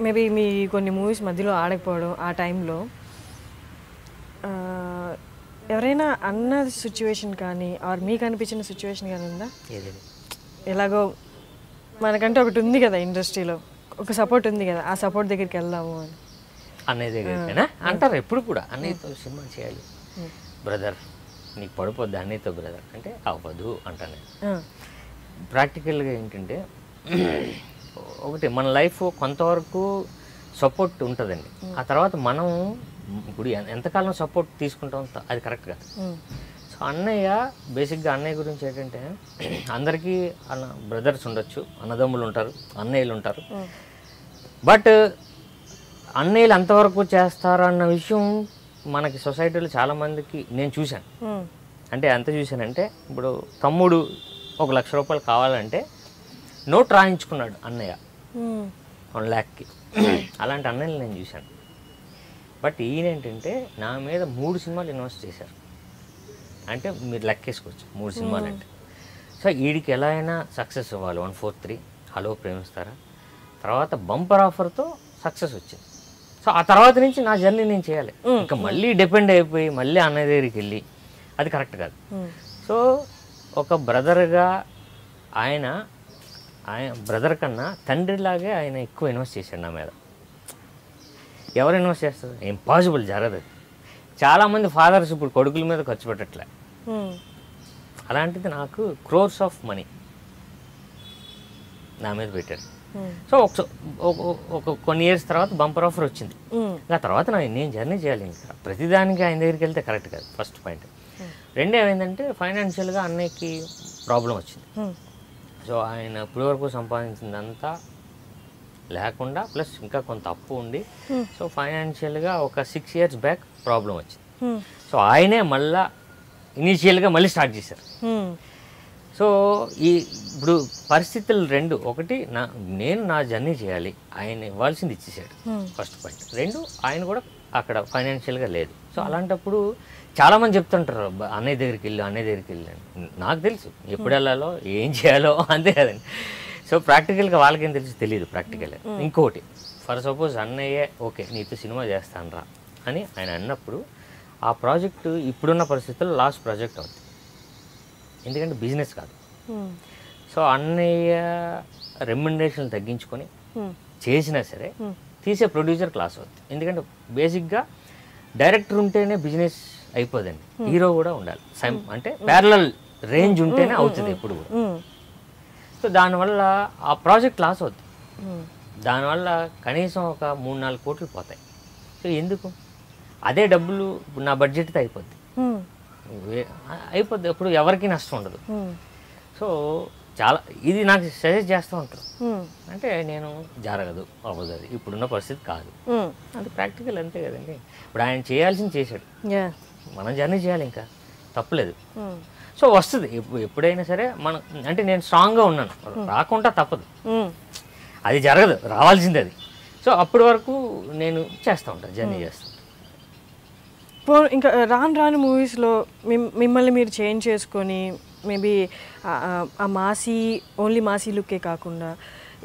Maybe మీ కొన్ని movies మధ్యలో ఆడకపోవడం ఆ టైంలో ఎవరైనా అన్న సిచ్యువేషన్ కానీ ఆర్ మీకు అనిపించిన సిచ్యువేషన్ కానీ ఉందా? ఎలాగో మనకంటే ఒకటి ఉంది కదా ఇండస్ట్రీలో, ఒక సపోర్ట్ ఉంది కదా, ఆ సపోర్ట్ దగ్గరికి వెళ్దాము అని అన్నయ్య దగ్గరికైనా అంటారు ఎప్పుడు కూడా, అన్నయ్యతో సినిమా చేయాలి బ్రదర్, నీకు పడిపోద్ది అన్నయ్యతో బ్రదర్ అంటే అవ్వదు అంటాను నేను. ప్రాక్టికల్గా ఏంటంటే ఒకటి మన లైఫ్ కొంతవరకు సపోర్ట్ ఉంటుందండి, ఆ తర్వాత మనం ఇప్పుడు ఎంతకాలం సపోర్ట్ తీసుకుంటాం అది కరెక్ట్ కాదు. సో అన్నయ్య బేసిక్గా అన్నయ్య గురించి ఏంటంటే అందరికీ బ్రదర్స్ ఉండొచ్చు, అన్నదమ్ములు ఉంటారు, అన్నయ్యలు ఉంటారు, బట్ అన్నయ్యలు ఎంతవరకు చేస్తారు అన్న విషయం మనకి సొసైటీలో చాలామందికి నేను చూశాను. అంటే ఎంత చూశానంటే ఇప్పుడు తమ్ముడు 1,00,000 రూపాయలు కావాలంటే నోట్ రాయించుకున్నాడు అన్నయ్య 1 lakhకి, అలాంటి అన్నయ్యలు నేను చూశాను. బట్ ఈయనేంటంటే నా మీద 3 సినిమాలు ఇన్వెస్ట్ చేశారు, అంటే మీరు లెక్కేసుకోవచ్చు 3 సినిమాలు అంటే. సో వీడికి ఎలా అయినా సక్సెస్ అవ్వాలి. 143, హలో ప్రేమిస్తారా, తర్వాత బంపర్ ఆఫర్తో సక్సెస్ వచ్చింది. సో ఆ తర్వాత నుంచి నా జర్నీ నేను చేయాలి, ఇంకా మళ్ళీ డిపెండ్ అయిపోయి మళ్ళీ అన్నయ్య దగ్గరికి వెళ్ళి అది కరెక్ట్ కాదు. సో ఒక బ్రదర్గా ఆయన బ్రదర్ కన్నా తండ్రిలాగే ఆయన ఎక్కువ ఇన్వెస్ట్ చేశాడు నా మీద. ఎవరు ఇన్వెస్ట్ చేస్తారు? ఇంపాసిబుల్, జరగదు. చాలామంది ఫాదర్స్ ఇప్పుడు కొడుకుల మీద ఖర్చు పెట్టట్లే, అలాంటిది నాకు క్రోర్స్ ఆఫ్ మనీ నా మీద పెట్టాడు. సో ఒక కొన్ని ఇయర్స్ తర్వాత బంపర్ ఆఫర్ వచ్చింది. ఆ తర్వాత నేను జర్నీ చేయాలి, ఇంకా ప్రతిదానికి ఆయన దగ్గరికి వెళ్తే కరెక్ట్ కాదు, ఫస్ట్ పాయింట్. రెండో ఏమైందంటే ఫైనాన్షియల్గా అన్నయ్యకి ప్రాబ్లం వచ్చింది. సో ఆయన ఇప్పటి వరకు సంపాదించిందంతా లేకుండా ప్లస్ ఇంకా కొంత అప్పు ఉండి, సో ఫైనాన్షియల్గా ఒక 6 years బ్యాక్ ప్రాబ్లం వచ్చింది. సో ఆయనే మళ్ళా ఇనీషియల్గా మళ్ళీ స్టార్ట్ చేశారు. సో ఇప్పుడు పరిస్థితులు రెండు, ఒకటి నేను నా జర్నీ చేయాలి, ఆయన ఇవ్వాల్సింది ఇచ్చేసాడు ఫస్ట్ పాయింట్. 2 ఆయన కూడా అక్కడ ఫైనాన్షియల్గా లేదు. సో అలాంటప్పుడు చాలామంది చెప్తుంటారు అన్నయ్య దగ్గరికి వెళ్ళి అన్నయ్య దగ్గరికి వెళ్ళి. నాకు తెలుసు ఎప్పుడు వెళ్ళాలో ఏం చేయాలో, అంతే కదండి. సో ప్రాక్టికల్గా వాళ్ళకేం తెలుసు తెలియదు ప్రాక్టికల్గా. ఇంకోటి ఫర్ సపోజ్ అన్నయ్యే ఓకే నీతో సినిమా చేస్తాను రా అని ఆయన అన్నప్పుడు ఆ ప్రాజెక్టు ఇప్పుడున్న పరిస్థితుల్లో లాస్ట్ ప్రాజెక్ట్ అవుతుంది, ఎందుకంటే బిజినెస్ కాదు. సో అన్నయ్య రెమ్యునరేషన్ తగ్గించుకొని చేసినా సరే తీసే ప్రొడ్యూసర్ క్లాస్ అవుతుంది, ఎందుకంటే బేసిక్గా డైరెక్టర్ ఉంటేనే బిజినెస్ అయిపోదండి, హీరో కూడా ఉండాలి, అంటే ప్యారలల్ రేంజ్ ఉంటేనే అవుతుంది ఎప్పుడు కూడా. సో దానివల్ల ఆ ప్రాజెక్ట్ లాస్ అవుతుంది, దానివల్ల కనీసం ఒక 3-4 కోట్లు పోతాయి. సో ఎందుకు? అదే డబ్బులు నా బడ్జెట్తో అయిపోద్ది, అప్పుడు ఎవరికి నష్టం ఉండదు. సో చాలా ఇది నాకు సజెస్ట్ చేస్తూ ఉంటారు, అంటే నేను జరగదు అవ్వదు, అది ఇప్పుడున్న పరిస్థితి కాదు, అది ప్రాక్టికల్ అంతే కదండి. ఇప్పుడు ఆయన చేయాల్సింది చేశాడు, మనం జర్నీ చేయాలి, ఇంకా తప్పలేదు. సో వస్తుంది ఎప్పుడైనా సరే మనం, అంటే నేను స్ట్రాంగ్గా ఉన్నాను, రాకుండా తప్పదు, అది జరగదు, రావాల్సింది అది. సో అప్పటి వరకు నేను చేస్తూ ఉంటాను, జర్నీ చేస్తాను. ఇంకా రాను మూవీస్లో మిమ్మల్ని మీరు చేంజ్ చేసుకొని మేబీ ఆ ఓన్లీ మాసీ లుక్కే కాకుండా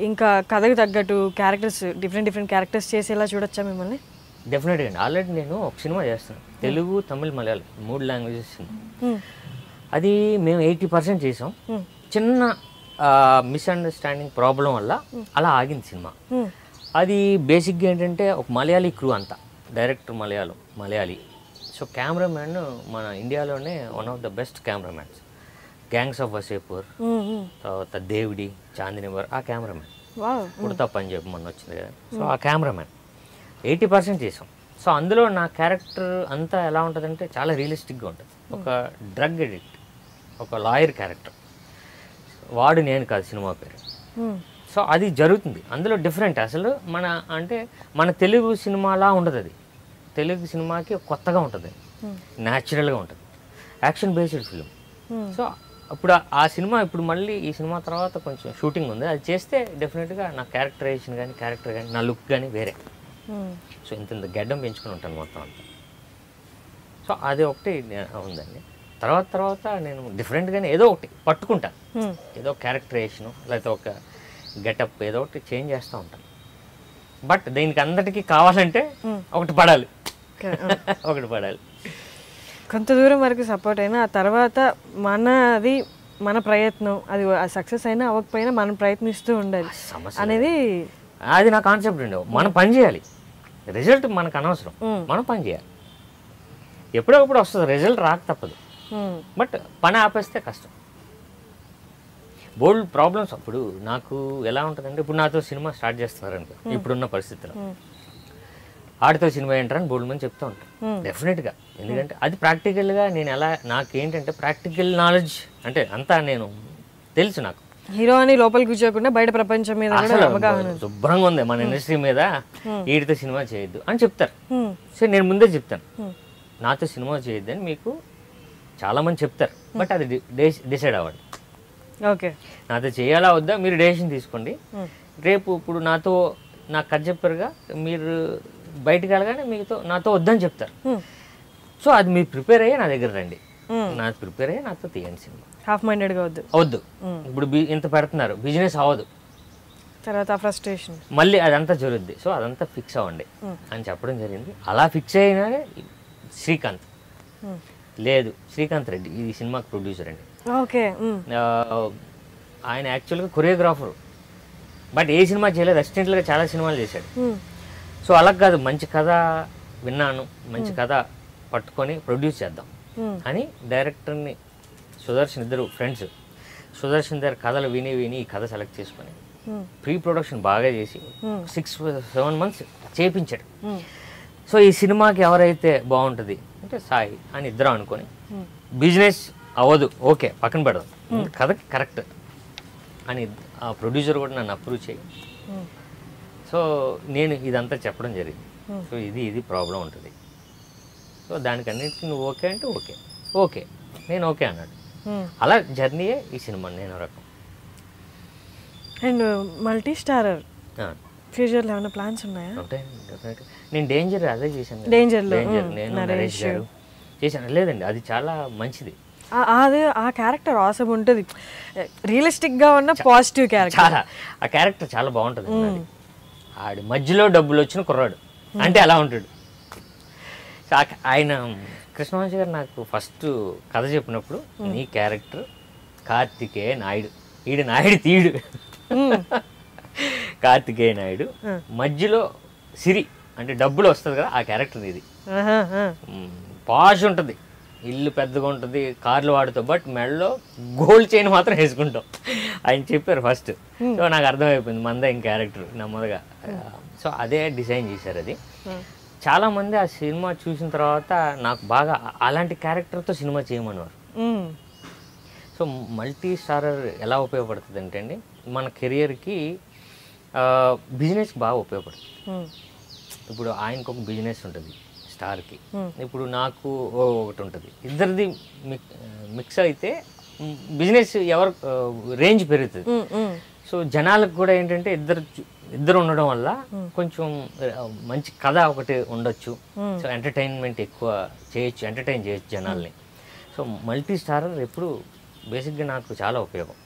ఇంకా కథకు తగ్గట్టు క్యారెక్టర్స్ డిఫరెంట్ క్యారెక్టర్స్ చేసేలా చూడొచ్చా మిమ్మల్ని? డెఫినెట్గా అండి. ఆల్రెడీ నేను ఒక సినిమా చేస్తాను, తెలుగు తమిళ్ మలయాళం 3 లాంగ్వేజెస్. అది మేము 80% చేసాం, చిన్న మిస్అండర్స్టాండింగ్ ప్రాబ్లం వల్ల అలా ఆగింది సినిమా. అది బేసిక్గా ఏంటంటే ఒక మలయాళీ క్రూ అంతా, డైరెక్టర్ మలయాళీ. సో కెమెరామ్యాన్ మన ఇండియాలోనే one of the best cameramans, gangs of Wasseypur, తర్వాత దేవిడి, చాందినివర్, ఆ కెమెరామ్యాన్, ఉడతా పంజాబ్ మొన్న వచ్చింది కదా. సో ఆ కెమెరామ్యాన్ 80% చేసాం. సో అందులో నా క్యారెక్టర్ అంతా ఎలా ఉంటుందంటే చాలా రియలిస్టిక్గా ఉంటుంది. ఒక డ్రగ్ ఎడిక్ట్, ఒక లాయర్ క్యారెక్టర్, వాడు నేను కాదు సినిమా పేరు. సో అది జరుగుతుంది అందులో డిఫరెంట్. అసలు మన తెలుగు సినిమాలా ఉండదు, అది తెలుగు సినిమాకి కొత్తగా ఉంటుంది, న్యాచురల్గా ఉంటుంది, యాక్షన్ బేస్డ్ ఫిలిం. సో అప్పుడు ఆ సినిమా ఇప్పుడు మళ్ళీ ఈ సినిమా తర్వాత కొంచెం షూటింగ్ ఉంది, అది చేస్తే డెఫినెట్గా నా క్యారెక్టరైజేషన్ కానీ క్యారెక్టర్ కానీ నా లుక్ కానీ వేరే. సో ఇంత గడ్డం పెంచుకుని ఉంటాను మొత్తం అంతా. సో అది ఒకటి ఉందండి. తర్వాత నేను డిఫరెంట్గానే ఏదో ఒకటి పట్టుకుంటాను, ఏదో క్యారెక్టరైజేషను లేకపోతే ఒక గెటప్ ఏదో ఒకటి చేంజ్ చేస్తూ ఉంటాను. బట్ దీనికి అందరికీ కావాలంటే ఒకటి పడాలి. ఒకటి పడాలి. కొంత దూరం వరకు సపోర్ట్ అయినా ఆ తర్వాత మనది మన ప్రయత్నం అది సక్సెస్ అయినా అవ్వకపోయినా మనం ప్రయత్నిస్తూ ఉండాలి అనేది అది నా కాన్సెప్ట్ అండి. మనం పని చేయాలి, రిజల్ట్ మనకు అనవసరం, మనం పని చేయాలి. ఎప్పుడప్పుడు వస్తుంది రిజల్ట్, రాక తప్పదు. బట్ పని ఆపేస్తే కష్టం. బోల్డ్ ప్రాబ్లమ్స్. అప్పుడు నాకు ఎలా ఉంటుందంటే, ఇప్పుడు నాతో సినిమా స్టార్ట్ చేస్తున్నారనుకో, ఇప్పుడున్న పరిస్థితిలో ఆడితో సినిమా ఏంటారని బోల్డ్ మంది చెప్తూ ఉంటాను డెఫినెట్గా. ఎందుకంటే అది ప్రాక్టికల్గా నేను ఎలా, నాకేంటంటే ప్రాక్టికల్ నాలెడ్జ్ అంటే అంతా నేను తెలుసు. నాకు హీరో అని లోపల కూర్చోకుండా బయట ప్రపంచం మీద శుభ్రంగా ఉంది మన ఇండస్ట్రీ మీద, వీడితో సినిమా చేయొద్దు అని చెప్తారు. సో నేను ముందే చెప్తాను, నాతో సినిమా చేయొద్దు అని మీకు చాలామంది చెప్తారు. బట్ అది డిసైడ్ అవ్వండి. ఓకే, నాతో చేయాలా వద్దా మీరు డెసిషన్ తీసుకోండి. రేపు ఇప్పుడు నాతో నాకు కథ చెప్పారుగా, మీరు బయటకు వెళ్ళగానే మీతో నాతో వద్దని చెప్తారు. సో అది మీరు ప్రిపేర్ అయ్యి నా దగ్గర రండి, నాకు ప్రిపేర్ అయ్యి నాతో తీయండి సినిమా. హాఫ్ మైండెడ్గా వద్దు. ఇప్పుడు ఇంత పెడుతున్నారు, బిజినెస్ అవ్వదు, తర్వాత ఫ్రస్ట్రేషన్ మళ్ళీ అదంతా జరుగుద్ది. సో అదంతా ఫిక్స్ అవ్వండి అని చెప్పడం జరిగింది. అలా ఫిక్స్ అయినాడే శ్రీకాంత్. లేదు, శ్రీకాంత్ రెడ్డి ఈ సినిమాకి ప్రొడ్యూసర్ అండి. ఓకే, ఆయన యాక్చువల్గా కొరియోగ్రాఫర్, బట్ ఏ సినిమా చేయలేదు, అసిస్టెంట్గా చాలా సినిమాలు చేశాడు. సో అలా కాదు, మంచి కథ విన్నాను, మంచి కథ పట్టుకొని ప్రొడ్యూస్ చేద్దాం అని డైరెక్టర్ని సుదర్శన్, ఇద్దరు ఫ్రెండ్స్, సుదర్శన్ దగ్గర కథలు విని ఈ కథ సెలెక్ట్ చేసుకొని ప్రీ ప్రొడక్షన్ బాగా చేసి 6-7 months చేయించాడు. సో ఈ సినిమాకి ఎవరైతే బాగుంటుంది అంటే సాయి అని ఇద్దరు అనుకొని, బిజినెస్ అవ్వదు ఓకే పక్కన పెడదాం, కథకి కరెక్ట్ అని ఆ ప్రొడ్యూసర్ కూడా నన్ను అప్రూవ్ చేయి. సో నేను ఇదంతా చెప్పడం జరిగింది. సో ఇది ప్రాబ్లం ఉంటుంది. సో దానికన్నిటికీ నువ్వు ఓకే అంటే ఓకే నేను ఓకే అన్నాడు. అలా జర్నీయే ఈ సినిమా. నేను రకం. అండ్ మల్టీ స్టారర్ ఫ్యూచర్లో ఏమైనా ప్లాన్స్ ఉన్నాయా? నేను డేంజర్ అదే చేశాను. డేంజర్లో నేను నరేష్ గారు చేశాను. లేదండి, అది చాలా మంచిది. అదే ఆ క్యారెక్టర్ ఆసమ్ ఉంటుంది, రియలిస్టిక్గా ఉన్న పాజిటివ్ క్యారెక్టర్. చాలా ఆ క్యారెక్టర్ చాలా బాగుంటుంది. ఆడి మధ్యలో డబ్బులు వచ్చిన కుర్రాడు అంటే అలా ఉంటాడు. ఆయన కృష్ణవంశీ గారు నాకు ఫస్ట్ కథ చెప్పినప్పుడు, నీ క్యారెక్టర్ కార్తికేయ నాయుడు, ఈడు నాయుడు తీయుడు, కార్తికేయ నాయుడు మధ్యలో సిరి అంటే డబ్బులు వస్తుంది కదా, ఆ క్యారెక్టర్ ఇది. పాష్ ఉంటుంది, ఇల్లు పెద్దగా ఉంటుంది, కార్లు వాడుతావు, బట్ మెడలో గోల్డ్ చైన్ మాత్రం వేసుకుంటాం ఆయన చెప్పారు ఫస్ట్. సో నాకు అర్థమైపోయింది మంద ఇంక క్యారెక్టర్ నెమ్మదిగా. సో అదే డిజైన్ చేశారు. అది చాలామంది ఆ సినిమా చూసిన తర్వాత నాకు బాగా అలాంటి క్యారెక్టర్తో సినిమా చేయమనేవారు. సో మల్టీ స్టారర్ ఎలా ఉపయోగపడుతుంది అంటే అండి, మన కెరియర్కి బిజినెస్కి బాగా ఉపయోగపడుతుంది. ఇప్పుడు ఆయనకు ఒక బిజినెస్ ఉంటుంది స్టార్కి, ఇప్పుడు నాకు ఒకటి ఉంటుంది, ఇద్దరిది మిక్స్ అయితే బిజినెస్ ఎవరు రేంజ్ పెరుగుతుంది. సో జనాలకు కూడా ఏంటంటే ఇద్దరు ఉండడం వల్ల కొంచెం మంచి కథ ఒకటి ఉండొచ్చు. సో ఎంటర్టైన్మెంట్ ఎక్కువ చేయొచ్చు, ఎంటర్టైన్ చేయొచ్చు జనాల్ని. సో మల్టీ స్టారర్ ఎప్పుడు బేసిక్గా నాకు చాలా ఉపయోగం.